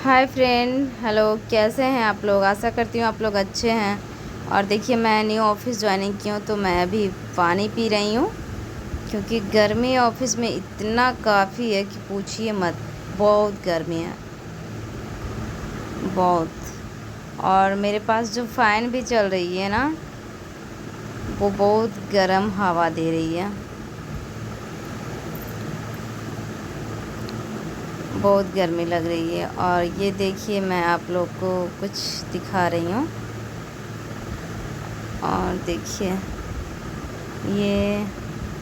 Hi friend, hello. कैसे हैं आप लोग? आशा करती हूँ आप लोग अच्छे हैं। और देखिए, मैं न्यू ऑफिस ज्वाइनिंग की हूँ तो मैं अभी पानी पी रही हूँ क्योंकि गर्मी ऑफिस में इतना काफ़ी है कि पूछिए मत। बहुत गर्मी है, बहुत। और मेरे पास जो फ़ैन भी चल रही है ना, वो बहुत गर्म हवा दे रही है। बहुत गर्मी लग रही है। और ये देखिए, मैं आप लोग को कुछ दिखा रही हूँ। और देखिए, ये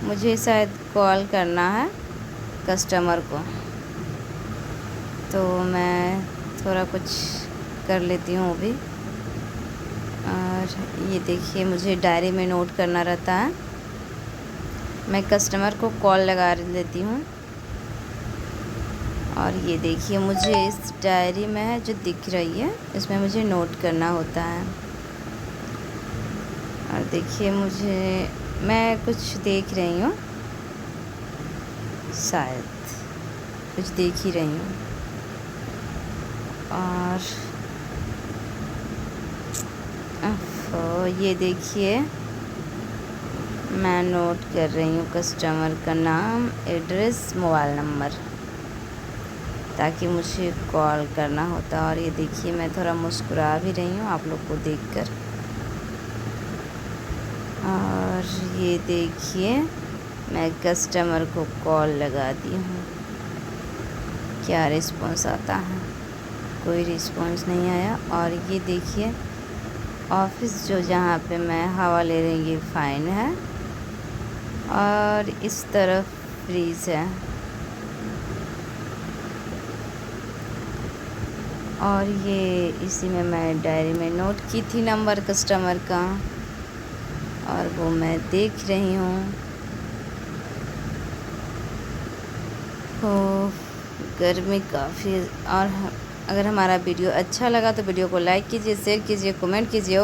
मुझे शायद कॉल करना है कस्टमर को, तो मैं थोड़ा कुछ कर लेती हूँ अभी। और ये देखिए, मुझे डायरी में नोट करना रहता है। मैं कस्टमर को कॉल लगा लेती हूँ। और ये देखिए, मुझे इस डायरी में है जो दिख रही है, इसमें मुझे नोट करना होता है। और देखिए, मैं कुछ देख रही हूँ, शायद कुछ देख ही रही हूँ। और ये देखिए, मैं नोट कर रही हूँ कस्टमर का नाम, एड्रेस, मोबाइल नंबर, ताकि मुझे कॉल करना होता। और ये देखिए, मैं थोड़ा मुस्कुरा भी रही हूँ आप लोग को देखकर। और ये देखिए, मैं कस्टमर को कॉल लगाती हूँ। क्या रिस्पॉन्स आता है? कोई रिस्पॉन्स नहीं आया। और ये देखिए, ऑफिस जो जहाँ पे मैं हवा ले रही हूँ, ये फ़ैन है। और इस तरफ फ्रीज है। और ये इसी में मैं डायरी में नोट की थी नंबर कस्टमर का, और वो मैं देख रही हूँ। तो गर्मी काफ़ी। और अगर हमारा वीडियो अच्छा लगा तो वीडियो को लाइक कीजिए, शेयर कीजिए, कमेंट कीजिए।